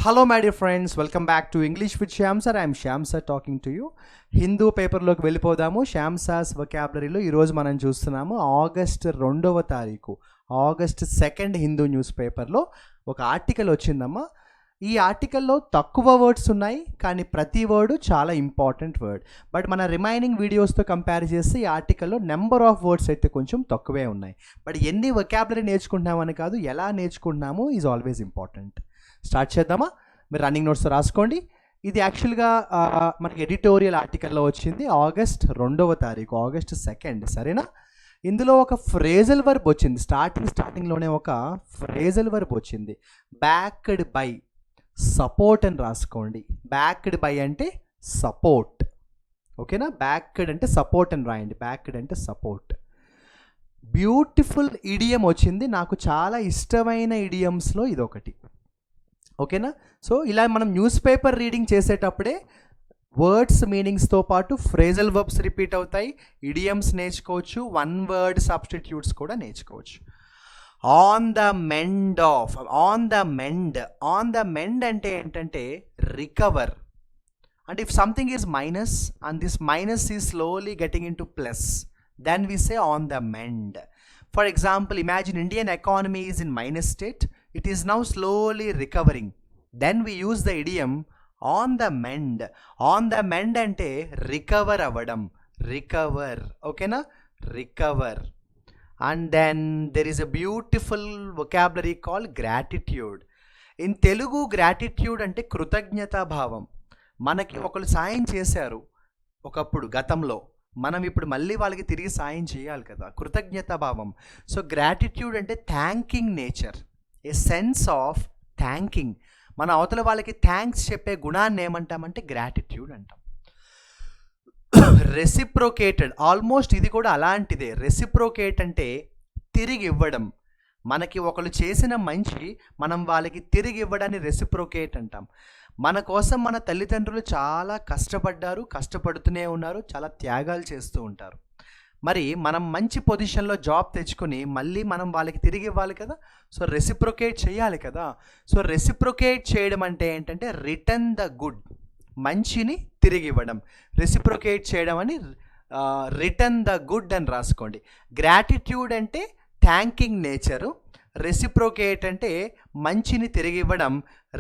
Hello my dear friends, welcome back to English with Shyam sir. I am Shyam sir talking to you. Hindu పేపర్లోకి వెళ్ళిపోదాము. Shyam sauce వొకాబులరీలో ఈరోజు మనం చూస్తున్నాము August 2వ తారీఖు August 2nd Hindu news పేపర్లో ఒక ఆర్టికల్ వచ్చిందమ్మా. ఈ ఆర్టికల్లో తక్కువ వర్డ్స్ ఉన్నాయి, కానీ ప్రతి వర్డ్ చాలా ఇంపార్టెంట్ వర్డ్. బట్ మన రిమైనింగ్ వీడియోస్తో కంపేర్ చేస్తే ఈ ఆర్టికల్లో నెంబర్ ఆఫ్ వర్డ్స్ అయితే కొంచెం తక్కువే ఉన్నాయి. బట్ ఎన్ని వొకాబులరీ నేర్చుకుంటున్నామని కాదు, ఎలా నేర్చుకుంటున్నాము ఈజ్ ఆల్వేస్ ఇంపార్టెంట్. స్టార్ట్ చేద్దామా? మీరు రన్నింగ్ నోట్స్ రాసుకోండి. ఇది యాక్చువల్గా మనకి ఎడిటోరియల్ ఆర్టికల్లో వచ్చింది ఆగస్ట్ 2వ తారీఖు ఆగస్ట్ 2nd, సరేనా? ఇందులో ఒక ఫ్రేజల్ వర్బ్ వచ్చింది. స్టార్టింగ్లోనే ఒక ఫ్రేజల్ వర్బ్ వచ్చింది. బ్యాక్డ్ బై సపోర్ట్ అని రాసుకోండి. బ్యాక్డ్ బై అంటే సపోర్ట్, ఓకేనా? బ్యాక్డ్ అంటే సపోర్ట్ అని రాయండి. బ్యాక్డ్ అంటే సపోర్ట్. బ్యూటిఫుల్ ఇడియం వచ్చింది. నాకు చాలా ఇష్టమైన ఇడియమ్స్లో ఇదొకటి, ఓకేనా? సో ఇలా మనం న్యూస్ పేపర్ రీడింగ్ చేసేటప్పుడే వర్డ్స్ మీనింగ్స్తో పాటు ఫ్రేజల్ వర్బ్స్ రిపీట్ అవుతాయి, ఇడియమ్స్ నేర్చుకోవచ్చు, వన్ వర్డ్ సబ్స్టిట్యూట్స్ కూడా నేర్చుకోవచ్చు. On the mend of, on the mend. On the mend అంటే ఏంటంటే రికవర్. అంటే if something is minus and this minus is slowly getting in to plus, then we say on the mend. For example, imagine Indian economy is in minus state. It is now slowly recovering. Then we use the idiom on the mend. On the mend ante recover avadam. Recover. Okay na? Recover. And then there is a beautiful vocabulary called gratitude. In Telugu, gratitude ante కృతజ్ఞతా భావం. మనకి ఒకళ్ళు సాయం చేశారు ఒకప్పుడు గతంలో, మనం ఇప్పుడు మళ్ళీ వాళ్ళకి తిరిగి సాయం చేయాలి కదా, కృతజ్ఞతా భావం. సో గ్రాటిట్యూడ్ అంటే thanking nature, a sense of thanking. మన అవతల వాళ్ళకి థ్యాంక్స్ చెప్పే గుణాన్ని ఏమంటామంటే గ్రాటిట్యూడ్ అంటాం. రెసిప్రోకేటెడ్, ఆల్మోస్ట్ ఇది కూడా అలాంటిదే. రెసిప్రోకేట్ అంటే తిరిగి ఇవ్వడం. మనకి ఒకళ్ళు చేసిన మంచి మనం వాళ్ళకి తిరిగి ఇవ్వడాన్ని రెసిప్రోకేట్ అంటాం. మన కోసం మన తల్లిదండ్రులు చాలా కష్టపడ్డారు, కష్టపడుతూనే ఉన్నారు, చాలా త్యాగాలు చేస్తూ ఉంటారు. మరి మనం మంచి పొజిషన్లో జాబ్ తెచ్చుకొని మళ్ళీ మనం వాళ్ళకి తిరిగి ఇవ్వాలి కదా, సో రెసిప్రొకేట్ చేయాలి కదా. సో రెసిప్రొకేట్ చేయడం అంటే ఏంటంటే రిటర్న్ ద గుడ్, మంచిని తిరిగి ఇవ్వడం. రెసిప్రొకేట్ చేయడం అని రిటర్న్ ద గుడ్ అని రాసుకోండి. గ్రాటిట్యూడ్ అంటే థ్యాంకింగ్ నేచరు, రెసిప్రొకేట్ అంటే మంచిని తిరిగి ఇవ్వడం,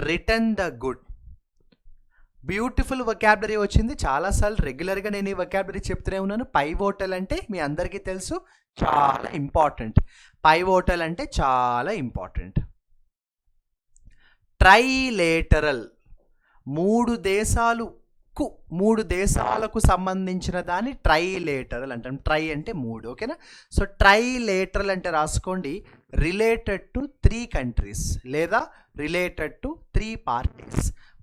return the good. Beautiful vocabulary వచ్చింది. చాలాసార్లు రెగ్యులర్గా నేను ఈ వొకాబులరీ చెప్తూనే ఉన్నాను. పైవోటల్ అంటే మీ అందరికీ తెలుసు, చాలా ఇంపార్టెంట్. పైవోటల్ అంటే చాలా ఇంపార్టెంట్. ట్రైలేటరల్, మూడు దేశాలకు సంబంధించిన దాన్ని ట్రైలేటరల్ అంటాం. ట్రై అంటే మూడు, ఓకేనా? సో ట్రైలేటరల్ అంటే రాసుకోండి రిలేటెడ్ టు 3 countries లేదా రిలేటెడ్ టు 3 parties.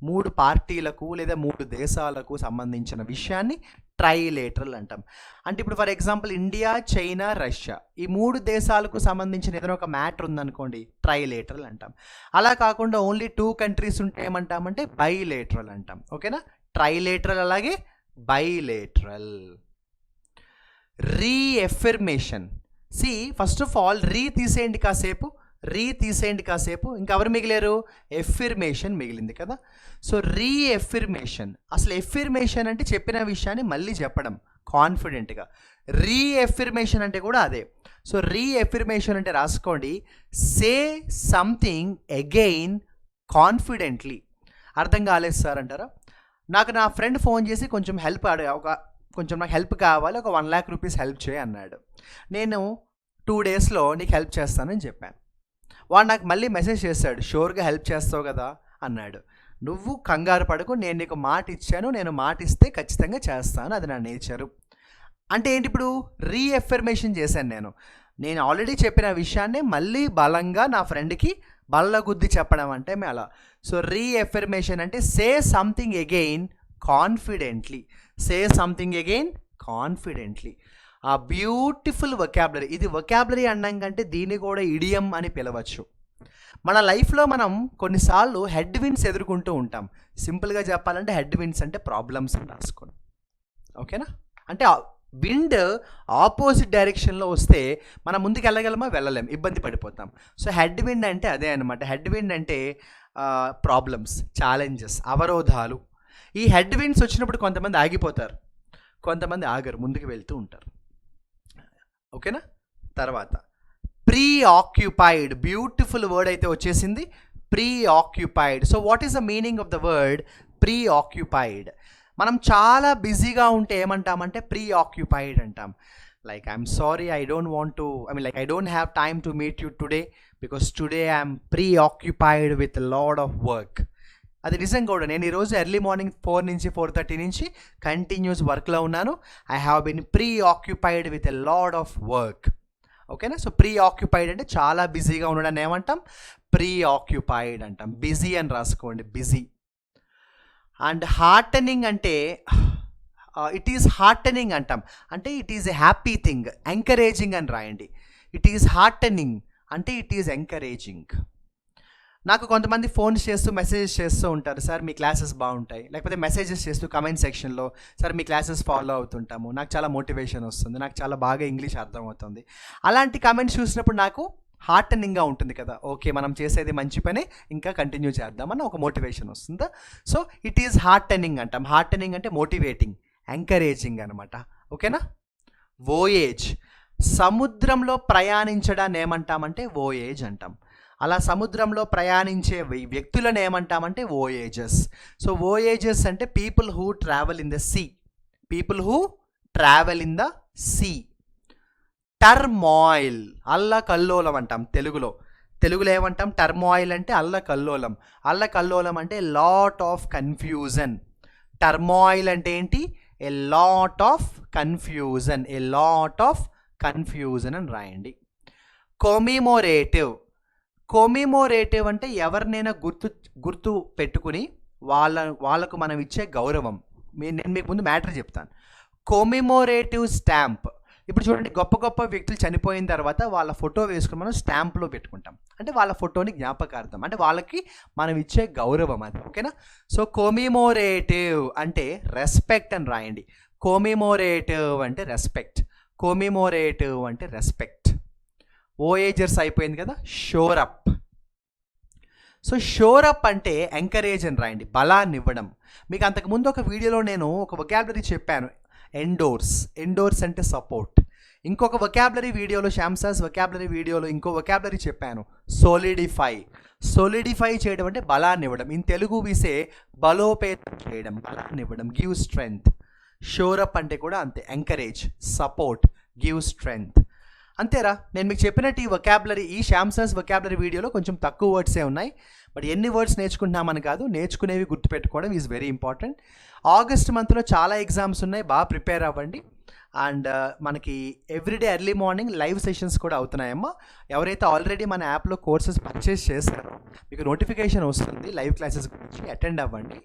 3 పార్టీలకు లేదా 3 దేశాలకు సంబంధించిన విషయాన్ని ట్రైలేటరల్ అంటాం. అంటే ఇప్పుడు for example India, China, Russia, ఈ 3 దేశాలకు సంబంధించిన ఏదైనా ఒక మ్యాటర్ ఉందనుకోండి, ట్రైలేటరల్ అంటాం. అలా కాకుండా ఓన్లీ 2 countries ఉంటే ఏమంటామంటే బైలేటరల్ అంటాం, ఓకేనా? ట్రైలేటరల్ అలాగే bilateral. Reaffirmation. See first of all re తీసేయండి కాసేపు, ఇంకెవరు మిగిలేరు? ఎఫర్మేషన్ మిగిలింది కదా. సో రీఎఫర్మేషన్, అసలు ఎఫర్మేషన్ అంటే చెప్పిన విషయాన్ని మళ్ళీ చెప్పడం కాన్ఫిడెంట్గా. రీఎఫర్మేషన్ అంటే కూడా అదే. సో రీఎఫర్మేషన్ అంటే రాసుకోండి సే సంథింగ్ అగైన్ కాన్ఫిడెంట్లీ. అర్థం కాలేదు సార్ అంటారా? నాకు నా ఫ్రెండ్ ఫోన్ చేసి కొంచెం నాకు హెల్ప్ కావాలి, ఒక 1 lakh rupees హెల్ప్ చేయి అన్నాడు. నేను 2 daysలో నీకు హెల్ప్ చేస్తానని చెప్పాను. వాడు నాకు మళ్ళీ మెసేజ్ చేశాడు, షూర్గా హెల్ప్ చేస్తావు కదా అన్నాడు. నువ్వు కంగారు పడకు, నేను నీకు మాట ఇచ్చాను, నేను మాట ఇస్తే ఖచ్చితంగా చేస్తాను, అది నా నేచరు. అంటే ఏంటి? ఇప్పుడు రీఎఫర్మేషన్ చేశాను. నేను ఆల్రెడీ చెప్పిన విషయాన్ని మళ్ళీ బలంగా నా ఫ్రెండ్కి బల్లగుద్ది చెప్పడం అంటే అలా. సో రీఎఫర్మేషన్ అంటే say something again confidently. Say something again confidently. ఆ బ్యూటిఫుల్ వొకాబులరీ. ఇది వొకాబులరీ అనడం కంటే దీన్ని కూడా ఇడియం అని పిలవచ్చు. మన లైఫ్లో మనం కొన్నిసార్లు హెడ్ విన్స్ ఎదుర్కొంటూ ఉంటాం. సింపుల్గా చెప్పాలంటే హెడ్ విన్స్ అంటే ప్రాబ్లమ్స్ అని రాసుకోండి, ఓకేనా? అంటే విండ్ ఆపోజిట్ డైరెక్షన్లో వస్తే మనం ముందుకు వెళ్ళగలమా, వెళ్ళలేం, ఇబ్బంది పడిపోతాం. సో హెడ్ విండ్ అంటే అదే అనమాట. హెడ్ విండ్ అంటే ప్రాబ్లమ్స్, ఛాలెంజెస్, అవరోధాలు. ఈ హెడ్ విండ్స్ వచ్చినప్పుడు కొంతమంది ఆగిపోతారు, కొంతమంది ఆగరు, ముందుకు వెళ్తూ ఉంటారు. ఓకేనా. తర్వాత ప్రీ ఆక్యుపైడ్, బ్యూటిఫుల్ వర్డ్ అయితే వచ్చేసింది, pre occupied. So what is the meaning of the word pre occupied? మనం చాలా బిజీగా ఉంటే ఏమంటామంటే ప్రీ ఆక్యుపైడ్ అంటాం. Like I'm sorry, I don't want to, I don't have time to meet you today because today I'm pre occupied with lot of work. అది నిజం కూడా. నేను ఈరోజు ఎర్లీ మార్నింగ్ 4 నుంచి 4:30 నుంచి కంటిన్యూస్ వర్క్లో ఉన్నాను. I have been preoccupied with a load of work. ఓకేనా. సో ప్రీ ఆక్యుపైడ్ అంటే చాలా బిజీగా ఉండడాన్ని ఏమంటాం, ప్రీ ఆక్యుపైడ్ అంటాం. బిజీ అని రాసుకోండి, బిజీ. అండ్ హార్టనింగ్ అంటే ఇట్ ఈస్ హార్టనింగ్ అంటాం, అంటే it is a happy thing. Encouraging అని రాయండి. ఇట్ ఈస్ హార్టనింగ్ అంటే ఇట్ ఈస్ ఎంకరేజింగ్. నాకు కొంతమంది ఫోన్స్ చేస్తూ మెసేజెస్ చేస్తూ ఉంటారు, సార్ మీ క్లాసెస్ బాగుంటాయి, లేకపోతే మెసేజెస్ చేస్తూ కమెంట్ సెక్షన్లో, సార్ మీ క్లాసెస్ ఫాలో అవుతుంటాము, నాకు చాలా మోటివేషన్ వస్తుంది, నాకు చాలా బాగా ఇంగ్లీష్ అర్థమవుతుంది. అలాంటి కమెంట్స్ చూసినప్పుడు నాకు హార్టనింగ్గా ఉంటుంది కదా, ఓకే మనం చేసేది మంచి పని, ఇంకా కంటిన్యూ చేద్దామని ఒక మోటివేషన్ వస్తుందా. సో ఇట్ ఈజ్ హార్టనింగ్ అంటాం. హార్టనింగ్ అంటే మోటివేటింగ్, ఎంకరేజింగ్ అనమాట. ఓకేనా. వోయేజ్, సముద్రంలో ప్రయాణించడాన్ని ఏమంటామంటే వోయేజ్ అంటాం. అలా సముద్రంలో ప్రయాణించే వ్యక్తులను ఏమంటామంటే వోయేజెస్. సో వోయేజెస్ అంటే people who travel in the sea, people who travel in the sea. Turmoil, అల్లకల్లోలం అంటాం తెలుగులో. తెలుగులో ఏమంటాం, టర్మాయిల్ అంటే అల్లకల్లోలం. అల్లకల్లోలం అంటే లాట్ ఆఫ్ కన్ఫ్యూజన్. టర్మాయిల్ అంటే ఏంటి, a lot of confusion, a lot of confusion అని రాయండి. కొమిమోరేటివ్, కొమిమోరేటివ్ అంటే ఎవరినైనా గుర్తు పెట్టుకుని వాళ్ళకు మనం ఇచ్చే గౌరవం. నేను మీకు ముందు మ్యాటర్ చెప్తాను. కొమిమోరేటివ్ స్టాంప్, ఇప్పుడు చూడండి, గొప్ప గొప్ప వ్యక్తులు చనిపోయిన తర్వాత వాళ్ళ ఫోటో వేసుకుని మనం స్టాంప్లో పెట్టుకుంటాం, అంటే వాళ్ళ ఫోటోని జ్ఞాపకార్థం, అంటే వాళ్ళకి మనం ఇచ్చే గౌరవం అది. ఓకేనా. సో కొమిమోరేటివ్ అంటే రెస్పెక్ట్ అని రాయండి. కొమిమోరేటివ్ అంటే రెస్పెక్ట్, కొమిమోరేటివ్ అంటే రెస్పెక్ట్. వోయేజర్స్ అయిపోయింది కదా. షోరప్, సో షోరప్ అంటే ఎంకరేజ్ అని రాయండి, బలాన్ని ఇవ్వడం. మీకు అంతకుముందు ఒక వీడియోలో నేను ఒక వొకాబులరీ చెప్పాను, ఎండోర్స్. ఎండోర్స్ అంటే సపోర్ట్. ఇంకొక వొకాబులరీ వీడియోలో, శ్యామ్సాస్ వొకాబులరీ వీడియోలో ఇంకో వొకాబులరీ చెప్పాను, సోలిడిఫై. సోలిడిఫై చేయడం అంటే బలాన్ని ఇవ్వడం. ఇన్ తెలుగు వీసే బలోపేతం చేయడం, బలాన్ని ఇవ్వడం, గివ్ స్ట్రెంగ్త్. షోరప్ అంటే కూడా అంతే, ఎంకరేజ్, సపోర్ట్, గివ్ స్ట్రెంగ్త్. అంతేరా. నేను మీకు చెప్పినట్టు ఈ వొకాబులరీ, ఈ శ్యామ్సాస్ వొకాబులరీ వీడియోలో కొంచెం తక్కువ వర్డ్సే ఉన్నాయి. బట్ ఎన్ని వర్డ్స్ నేర్చుకుంటున్నామని కాదు, నేర్చుకునేవి గుర్తుపెట్టుకోవడం ఈజ్ వెరీ ఇంపార్టెంట్. ఆగస్ట్ మంత్లో చాలా ఎగ్జామ్స్ ఉన్నాయి, బాగా ప్రిపేర్ అవ్వండి. అండ్ మనకి everyday early morning live sessions కూడా అవుతున్నాయమ్మా. ఎవరైతే ఆల్రెడీ మన యాప్లో కోర్సెస్ పర్చేస్ చేస్తారో మీకు నోటిఫికేషన్ వస్తుంది లైవ్ క్లాసెస్ గురించి, అటెండ్ అవ్వండి.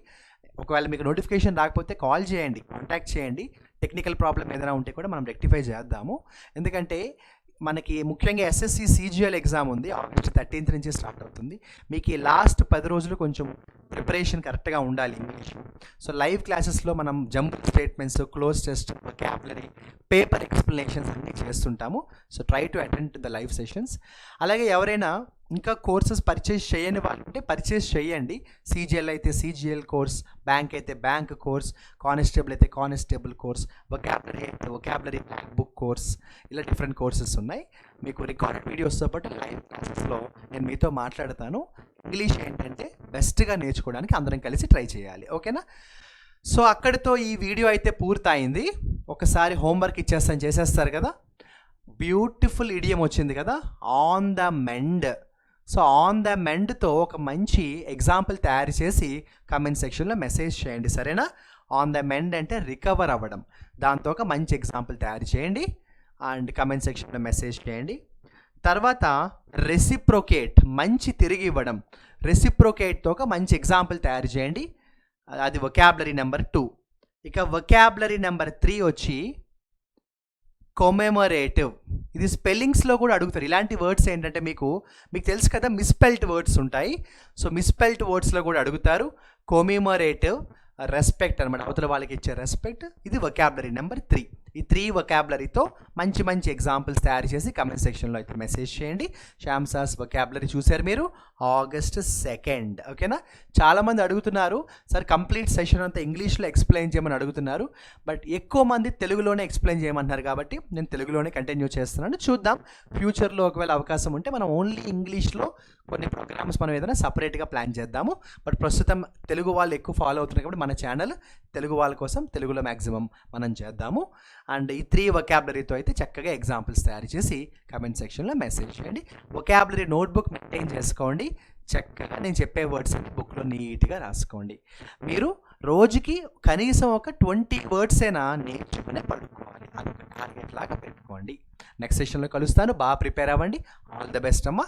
ఒకవేళ మీకు నోటిఫికేషన్ రాకపోతే కాల్ చేయండి, కాంటాక్ట్ చేయండి. టెక్నికల్ ప్రాబ్లం ఏదైనా ఉంటే కూడా మనం రెక్టిఫై చేద్దాము. ఎందుకంటే మనకి ముఖ్యంగా ఎస్ఎస్సి CGL ఎగ్జామ్ ఉంది, ఆగస్ట్ 13th నుంచి స్టార్ట్ అవుతుంది. మీకు ఈ లాస్ట్ 10 రోజులు కొంచెం ప్రిపరేషన్ కరెక్ట్గా ఉండాలి ఇంగ్లీష్. సో లైవ్ క్లాసెస్లో మనం jumble statements, cloze test, vocabulary, paper explanations అన్నీ చేస్తుంటాము. So try to attend to the live sessions. అలాగే ఎవరైనా ఇంకా కోర్సెస్ పర్చేస్ చేయని వాళ్ళు ఉంటే పర్చేస్ చేయండి. CGL అయితే CGL కోర్స్, బ్యాంక్ అయితే బ్యాంక్ కోర్స్, కానిస్టేబుల్ అయితే కానిస్టేబుల్ కోర్స్, వొకాబులరీ అయితే వొకాబులరీ బుక్ కోర్స్, ఇలా డిఫరెంట్ కోర్సెస్ ఉన్నాయి. మీకు రికార్డెడ్ వీడియోస్తో పాటు లైవ్ క్లాసెస్లో నేను మీతో మాట్లాడతాను. ఇంగ్లీష్ ఏంటంటే బెస్ట్గా నేర్చుకోవడానికి అందరం కలిసి ట్రై చేయాలి. ఓకేనా. సో అక్కడితో ఈ వీడియో అయితే పూర్తయింది. ఒకసారి హోంవర్క్ ఇచ్చేస్తాను, చేసేస్తారు కదా. బ్యూటిఫుల్ ఇడియం వచ్చింది కదా, on the mend. So on the మెండ్తో ఒక మంచి ఎగ్జాంపుల్ తయారు చేసి కమెంట్ సెక్షన్లో మెసేజ్ చేయండి, సరేనా. ఆన్ ద మెండ్ అంటే రికవర్ అవ్వడం, దాంతో ఒక మంచి ఎగ్జాంపుల్ తయారు చేయండి అండ్ కమెంట్ సెక్షన్లో మెసేజ్ చేయండి. తర్వాత రెసిప్రొకేట్, మంచి తిరిగి ఇవ్వడం. రెసిప్రొకేట్తో ఒక మంచి ఎగ్జాంపుల్ తయారు చేయండి, అది వొకాబులరీ నెంబర్ 2. ఇక వొకాబులరీ నెంబర్ 3 వచ్చి కొమెమరేటివ్. ఇది స్పెల్లింగ్స్లో కూడా అడుగుతారు. ఇలాంటి వర్డ్స్ ఏంటంటే మీకు తెలుసు కదా, మిస్పెల్ట్ వర్డ్స్ ఉంటాయి. సో మిస్పెల్ట్ వర్డ్స్లో కూడా అడుగుతారు. కొమెమరేటివ్ రెస్పెక్ట్ అనమాట, అవతల వాళ్ళకి ఇచ్చే రెస్పెక్ట్. ఇది వొకాబులరీ నెంబర్ 3. ఈ 3 వొకాబులరీతో మంచి మంచి ఎగ్జాంపుల్స్ తయారు చేసి కమెంట్ సెక్షన్లో అయితే మెసేజ్ చేయండి. శ్యామ్ సార్స్ వొకాబులరీ చూశారు మీరు August 2nd. ఓకేనా? చాలామంది అడుగుతున్నారు సార్ కంప్లీట్ సెషన్ అంతా ఇంగ్లీష్లో ఎక్స్ప్లెయిన్ చేయమని అడుగుతున్నారు. బట్ ఎక్కువ మంది తెలుగులోనే ఎక్స్ప్లెయిన్ చేయమంటున్నారు కాబట్టి నేను తెలుగులోనే కంటిన్యూ చేస్తున్నాను. చూద్దాం ఫ్యూచర్లో ఒకవేళ అవకాశం ఉంటే మనం ఓన్లీ ఇంగ్లీష్లో కొన్ని ప్రోగ్రామ్స్ మనం ఏదైనా సపరేట్గా ప్లాన్ చేద్దాము. బట్ ప్రస్తుతం తెలుగు వాళ్ళు ఎక్కువ ఫాలో అవుతున్నారు కాబట్టి మన ఛానల్ తెలుగు వాళ్ళ కోసం తెలుగులో మ్యాక్సిమం మనం చేద్దాము. అండ్ ఈ 3 వొకాబులరీతో అయితే చక్కగా ఎగ్జాంపుల్స్ తయారు చేసి కమెంట్ సెక్షన్లో మెసేజ్ చేయండి. వొకాబులరీ నోట్బుక్ మెయింటైన్ చేసుకోండి. చక్కగా నేను చెప్పే వర్డ్స్ అన్ని బుక్లో నీట్గా రాసుకోండి. మీరు రోజుకి కనీసం ఒక 20 వర్డ్స్ అయినా నేర్చుకునే పడుకోవాలి. అదొక టార్గెట్ లాగా పెట్టుకోండి. నెక్స్ట్ సెషన్లో కలుస్తాను. బాగా ప్రిపేర్ అవ్వండి. ఆల్ ద బెస్ట్ అమ్మా.